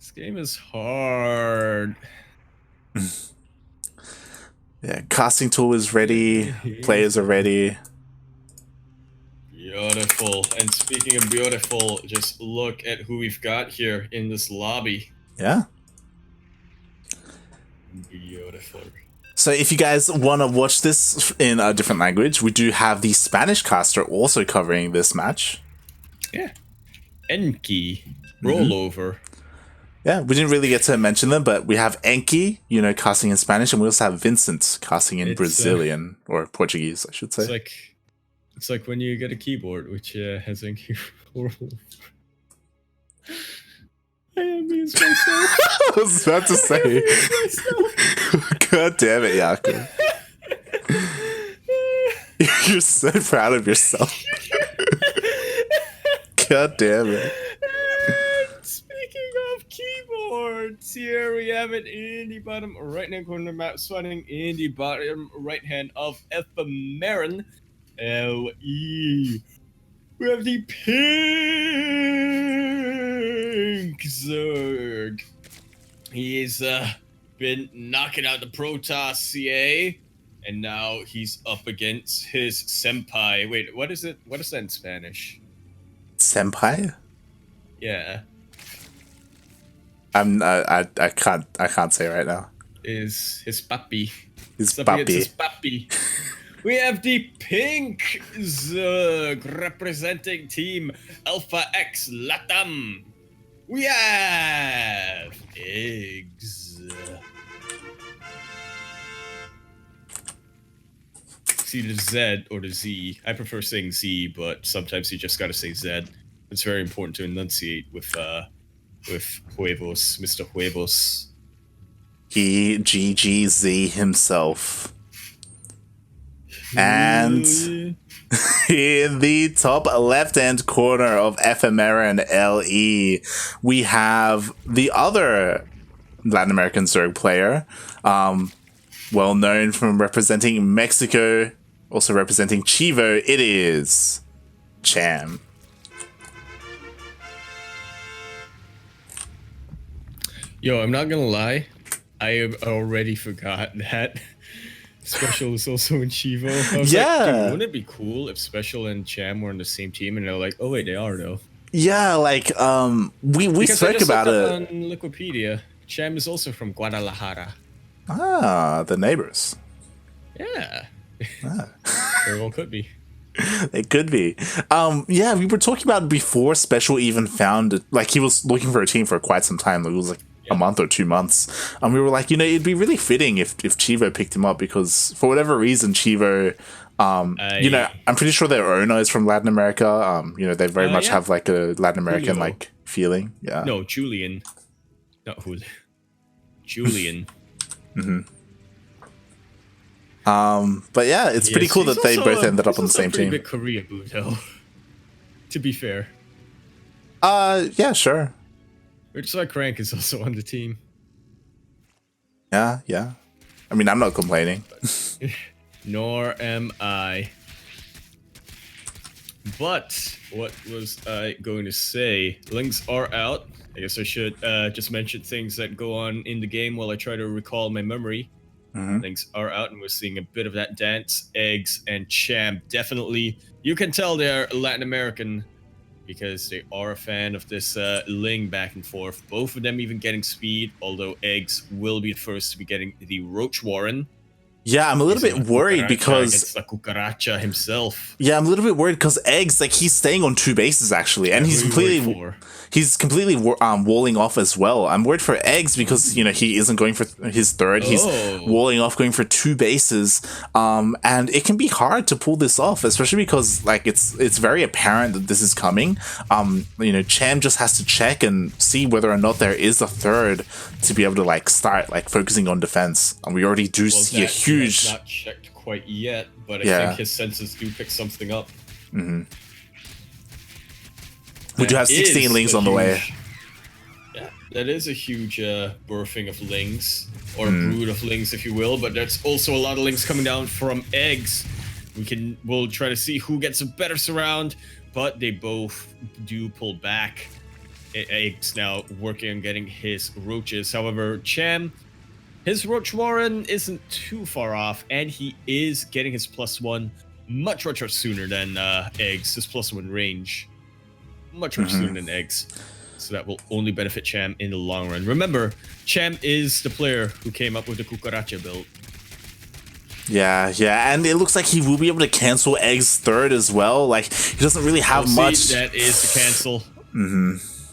This game is hard. Yeah, casting tool is ready. Players are ready. Beautiful. And speaking of beautiful, just look at who we've got here in this lobby. Yeah. Beautiful. So if you guys want to watch this in a different language, we do have the Spanish caster also covering this match. Yeah. Enki. Rollover. Yeah, we didn't really get to mention them, but we have Enki, casting in Spanish, and we also have Vincent casting in Brazilian, or Portuguese, I should say. It's like when you get a keyboard, which has Enki rollover. I amused myself. I was about to say. God damn it, Yaku. You're so proud of yourself. God damn it. Speaking of keyboards, here we have it in the bottom right-hand corner of the map, spawning in the bottom right-hand of Ephemeron. L-E. We have the pink Zerg. He's been knocking out the Protoss CA, and now he's up against his senpai. Wait, what is it? What is that in Spanish? Senpai? Yeah. I can't say right now. Is his papi. His papi. His papi. We have the pink Zerg representing Team Alpha X Latam. We have eGGz. See the Z or the Z. I prefer saying Z, but sometimes you just gotta say Z. It's very important to enunciate with Huevos, Mr. Huevos. eGGz himself. And in the top left-hand corner of Ephemeron LE, we have the other Latin American Zerg player, well known from representing Mexico, also representing Chivo. It is Cham. Yo, I'm not gonna lie, I have already forgot that Special is also in Chivo. I was like, dude, wouldn't it be cool if Special and Cham were on the same team? And they're like, oh wait, they are though. Yeah, like we spoke about it on Wikipedia. Cham is also from Guadalajara. Ah, the neighbors. Yeah. Very well could be. It could be. Yeah, we were talking about it before Special even found it. Like, he was looking for a team for quite some time. Like, it was like a month or 2 months. And we were like, it'd be really fitting if Chivo picked him up, because for whatever reason, Chivo, I'm pretty sure their owner is from Latin America. They very much have like a Latin American like feeling. Yeah. No, Julian. Not Julio. Julian. But yeah, it's pretty cool that they both ended up on the same team. Big Korea boot, though. To be fair. Yeah, sure. Which is why Crank is also on the team. Yeah. I mean, I'm not complaining. Nor am I. But what was I going to say? Links are out. I guess I should just mention things that go on in the game while I try to recall my memory. Things are out, and we're seeing a bit of that dance. eGGz and Cham, definitely. You can tell they're Latin American because they are a fan of this Ling back and forth. Both of them even getting speed, although eGGz will be the first to be getting the Roach Warren. Yeah, I'm a little bit worried because it's the Cucaracha himself. Yeah, I'm a little bit worried because eGGz, like, he's staying on 2 bases actually, and he's completely walling off as well. I'm worried for eGGz because he isn't going for his third. He's walling off, going for 2 bases, and it can be hard to pull this off, especially because like it's very apparent that this is coming. Cham just has to check and see whether or not there is a third to be able to like start like focusing on defense, and we already do see a huge. Not checked quite yet, but I think his senses do pick something up. We do have 16 Lings on the way. Yeah, that is a huge birthing of Lings, or a brood of Lings, if you will. But there's also a lot of Lings coming down from eGGz. We'll try to see who gets a better surround, but they both do pull back. eGGz now working on getting his roaches. However, Cham, his Roach Warren isn't too far off, and he is getting his +1 much sooner than eGGz. His +1 range much sooner than eGGz. So that will only benefit Cham in the long run. Remember, Cham is the player who came up with the Cucaracha build. Yeah, and it looks like he will be able to cancel eGGz third as well. Like, he doesn't really have much. That is the cancel.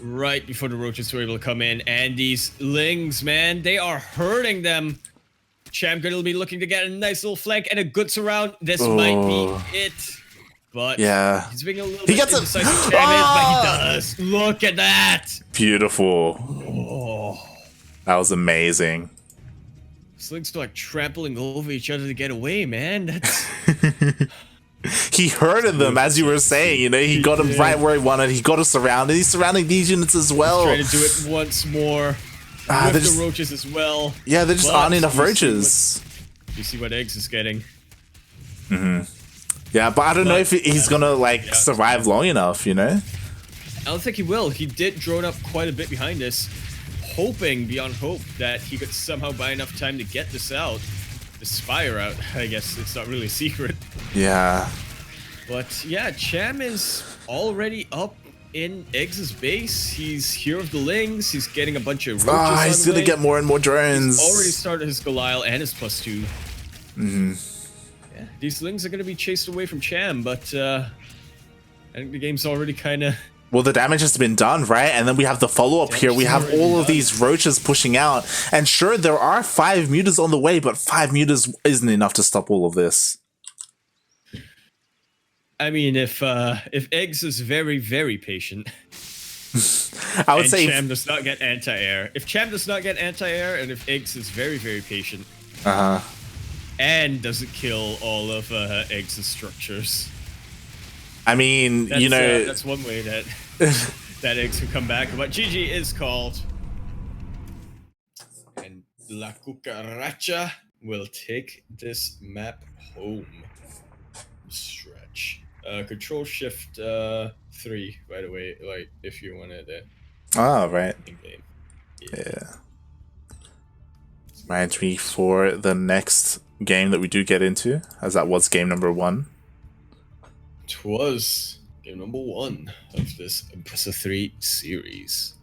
Right before the roaches were able to come in. And these lings, man, they are hurting them. Cham gonna be looking to get a nice little flank and a good surround. This might be it. But yeah, he's being a little bit indecisive, Cham is, but he does. Look at that. Beautiful. Oh. That was amazing. Slings like trampling over each other to get away, man. That's he hurted them, as you were saying. You know, he got him right where he wanted. He got us surrounded. He's surrounding these units as well. He's trying to do it once more. With the roaches as well. Yeah, there just aren't enough roaches. You see what eGGz is getting. Yeah, but I don't know if he's gonna survive long enough. You know. I don't think he will. He did drone up quite a bit behind this, hoping beyond hope that he could somehow buy enough time to get this out, the Spire out. I guess it's not really a secret. Yeah. But yeah, Cham is already up in eGGz's base. He's here with the lings. He's getting a bunch of roaches. He's gonna get more and more drones. He's already started his Goliath and his +2. Yeah, these lings are gonna be chased away from Cham, but I think the game's already kind of. Well, the damage has been done, right? And then we have the follow-up here. We have all of these roaches pushing out. And sure, there are 5 mutas on the way, but 5 mutas isn't enough to stop all of this. I mean, if eGGz is very, very patient, I would say Cham does not get anti-air. If Cham does not get anti-air, and if eGGz is very, very patient, and doesn't kill all of eGGz's structures, I mean, you know, that's one way that that eGGz can come back. But GG is called, and La Cucaracha will take this map home. Stretch. Control Shift 3, by the way, like if you wanted it. Oh, right. In-game. Yeah. Reminds me for the next game that we do get into, as that was game number 1. It was game number 1 of this Best of 3 series.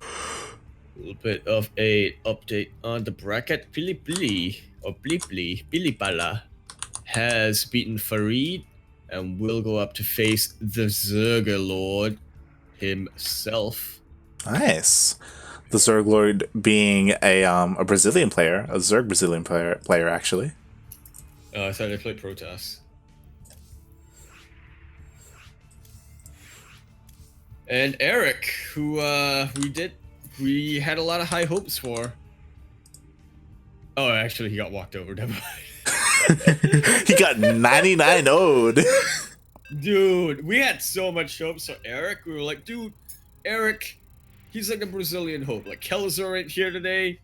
A little bit of a update on the bracket. Billy Bala has beaten Farid and will go up to face the Zerg Lord himself. Nice. The Zerg Lord being a Brazilian player, a Zerg Brazilian player actually. Oh, I thought they played Protoss. And Eric, who we had a lot of high hopes for. Oh, actually, he got walked over. Never mind. He got 99 0'd. Dude, we had so much hopes for Eric. We were like, dude, Eric, he's like a Brazilian hope. Like, Kelazor ain't here today.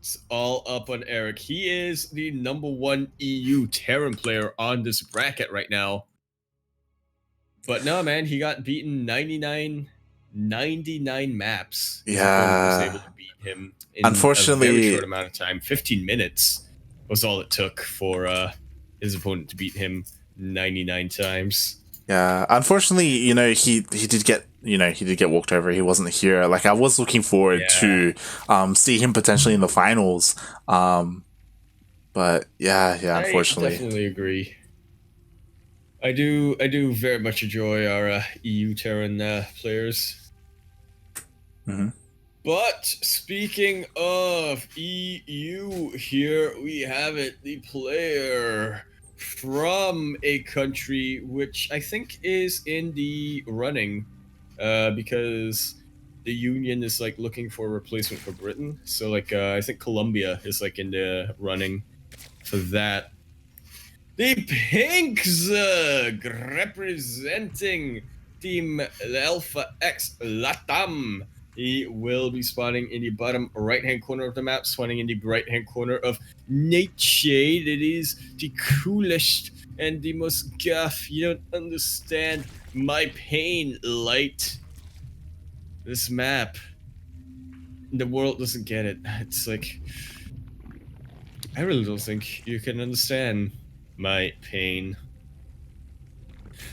It's all up on Eric. He is the #1 EU Terran player on this bracket right now. But no, man, he got beaten 99 maps. Yeah. Was able to beat him in unfortunately, a very short amount of time. 15 minutes was all it took for his opponent to beat him 99 times. Yeah, unfortunately, you know, he did get walked over. He wasn't here. Like, I was looking forward to see him potentially in the finals. But yeah, unfortunately. I definitely agree. I do very much enjoy our EU Terran players. But speaking of EU, here we have it, the player from a country which I think is in the running, because the Union is like looking for a replacement for Britain. So like I think Colombia is like in the running for that. The Pink Zerg representing Team Alpha X Latam. He will be spawning in the bottom right-hand corner of the map, spawning in the right-hand corner of Nightshade. It is the coolest and the most guff. You don't understand my pain, light. This map, the world doesn't get it. It's like, I really don't think you can understand my pain.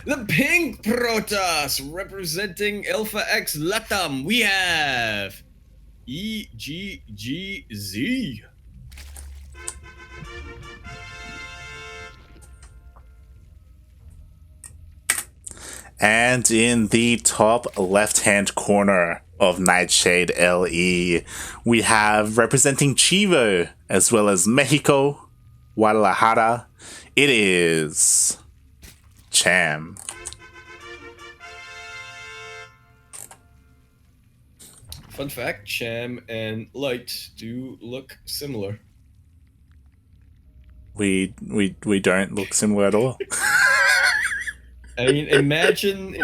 The pink Protoss representing Alpha X Latam. We have eGGz. And in the top left-hand corner of Nightshade LE, we have representing Chivo, as well as Mexico, Guadalajara. It is Cham. Fun fact, Cham and Light do look similar. We don't look similar at all. I mean, imagine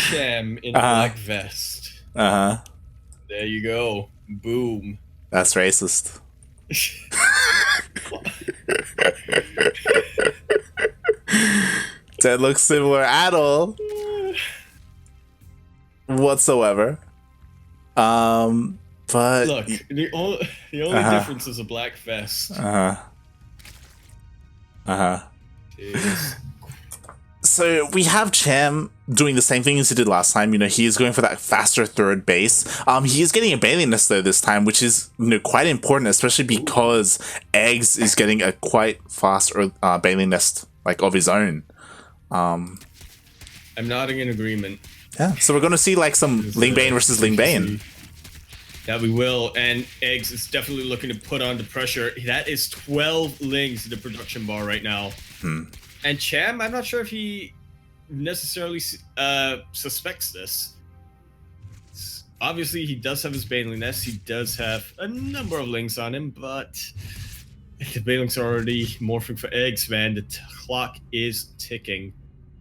Cham in a black vest. There you go. Boom. That's racist. Don't look similar at all. Whatsoever. But look, the only difference is a black vest. So we have Cham doing the same thing as he did last time. You know, he is going for that faster third base. He is getting a bailing nest though this time, which is, you know, quite important, especially because eGGz is getting a quite fast bailing nest like of his own. I'm nodding in agreement. Yeah, so we're going to see like some Ling Bane versus Ling Bane. Yeah, we will. And eGGz is definitely looking to put on the pressure. That is 12 Lings in the production bar right now. And Cham, I'm not sure if he necessarily suspects this. Obviously, he does have his Baneling Nest. He does have a number of Lings on him, but the Banelings are already morphing for eGGz, man. The clock is ticking.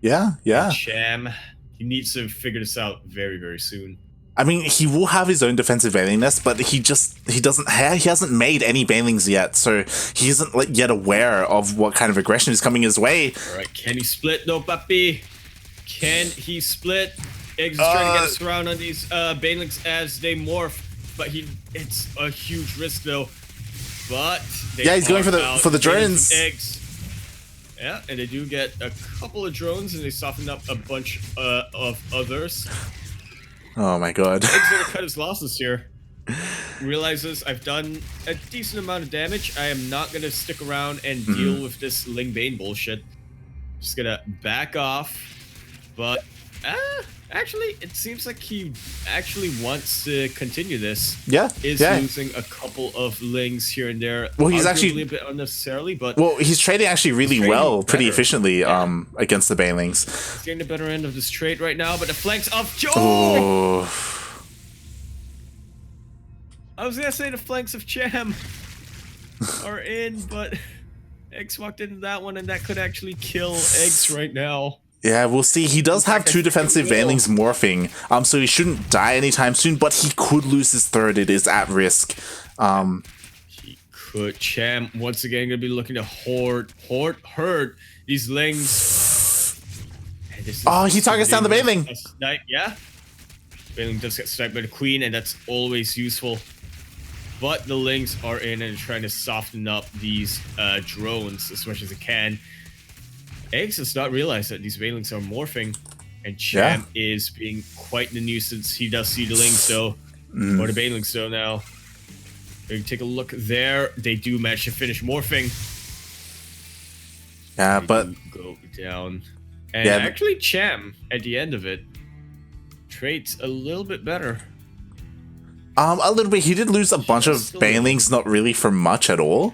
Yeah. Cham, he needs to figure this out very, very soon. I mean, he will have his own defensive Baneling Nest, but he hasn't made any Banelings yet, so he isn't yet aware of what kind of aggression is coming his way. All right, can he split? No, papi. Can he split? eGGz is trying to get us around on these Banelings as they morph, but it's a huge risk though. But he's going for the drones. eGGz. Yeah, and they do get a couple of drones, and they soften up a bunch of others. Oh my god. eGGz gonna cut his losses here. Realizes I've done a decent amount of damage. I am not gonna stick around and deal with this Ling Bane bullshit. Just gonna back off. But actually, it seems like he actually wants to continue this. Yeah. Losing a couple of Lings here and there. Well, he's actually a bit unnecessarily, but he's trading actually really well, pretty efficiently against the Banelings. He's getting the better end of this trade right now, but the flanks of Joe. Oh. I was gonna say the flanks of Cham are in, but eGGz walked into that one, and that could actually kill eGGz right now. Yeah, we'll see. He does have two defensive Banelings morphing, so he shouldn't die anytime soon, but he could lose his third. It is at risk. He could. Cham, once again, going to be looking to herd these Lings. He targets down the Baneling. Yeah. Baneling does get sniped by the Queen, and that's always useful. But the Lings are in and trying to soften up these drones as much as it can. eGGz does not realize that these Banelings are morphing, and Cham is being quite the nuisance. He does see the Lings though, or the Banelings though now. You take a look there. They do manage to finish morphing. Yeah, but go down. And actually, Cham at the end of it trades a little bit better. A little bit. He did lose a bunch of Banelings, not really for much at all.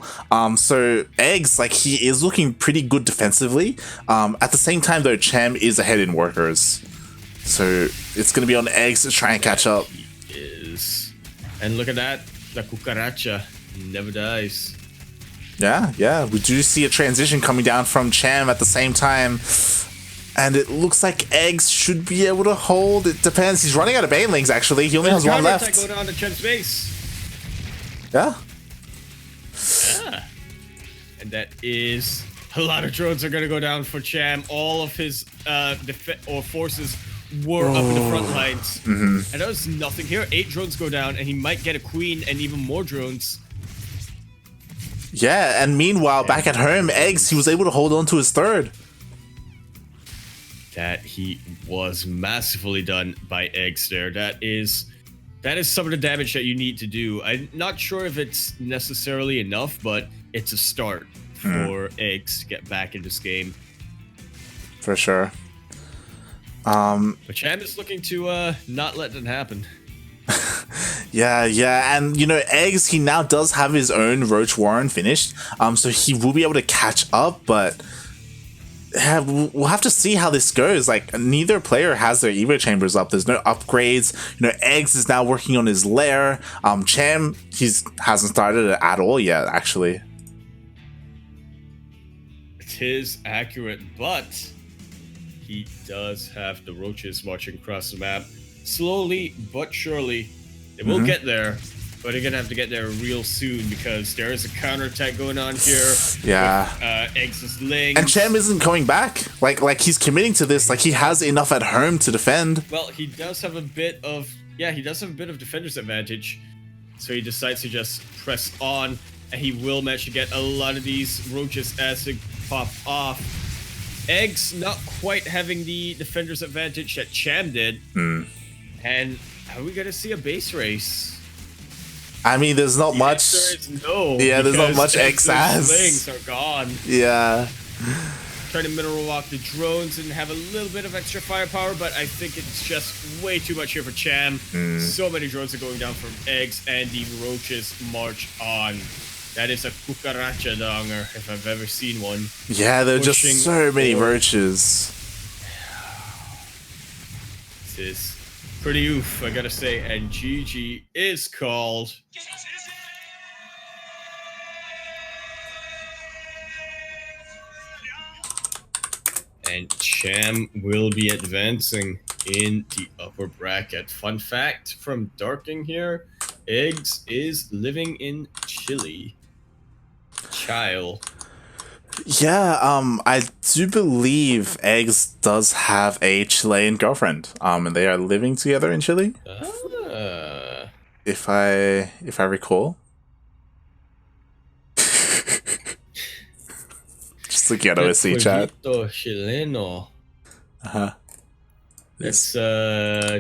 So eGGz, he is looking pretty good defensively. At the same time, though, Cham is ahead in workers. So it's going to be on eGGz to try and catch up. He is. And look at that. La cucaracha never dies. Yeah. We do see a transition coming down from Cham at the same time. And it looks like eGGz should be able to hold. It depends. He's running out of Banelings, actually. He only has one left. Go down to Cham's base. Yeah. And that is... A lot of drones are going to go down for Cham. All of his forces were up in the front lines. And there was nothing here. 8 drones go down, and he might get a queen and even more drones. Yeah, and meanwhile, back at home, eGGz, he was able to hold on to his third. That he was massively done by eGGz there. That is some of the damage that you need to do. I'm not sure if it's necessarily enough, but it's a start for eGGz to get back in this game. For sure. But Cham is looking to not let that happen. Yeah, and you know, eGGz, he now does have his own Roach Warren finished, so he will be able to catch up, but we'll have to see how this goes. Like, neither player has their Evo chambers up. There's no upgrades. You know, eGGz is now working on his lair. Cham, hasn't started it at all yet, actually. It is accurate, but he does have the roaches marching across the map. Slowly but surely. They will get there, but they're going to have to get there real soon because there is a counterattack going on here. Yeah. With, eGGz's Lings. And Cham isn't coming back. Like he's committing to this. Like, he has enough at home to defend. Well, he does have a bit of defender's advantage. So he decides to just press on, and he will manage to get a lot of these roaches as they pop off. eGGz not quite having the defender's advantage that Cham did. And are we going to see a base race? I mean, there's not much. The answer is no. Yeah, there's not much eGGz has. Lings are gone. Yeah. Trying to mineral walk the drones and have a little bit of extra firepower, but I think it's just way too much here for Cham. So many drones are going down from eGGz, and the roaches march on. That is a cucaracha donger, if I've ever seen one. Yeah, there are just so many roaches. This is pretty oof, I gotta say, and GG is called. And Cham will be advancing in the upper bracket. Fun fact from Darking here, eGGz is living in Chile. Yeah, I do believe eGGz does have a Chilean girlfriend. And they are living together in Chile. If I recall. Just looking at OSC chat. Chileno. It's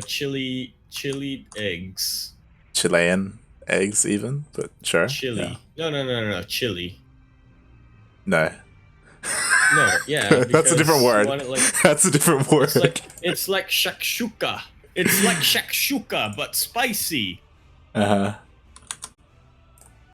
Chile eGGz. Chilean eGGz even, but sure. Chile. Yeah. No, Chile. No. No, yeah. That's a different word. That's a different word. It's like shakshuka. It's like shakshuka, but spicy. Uh-huh.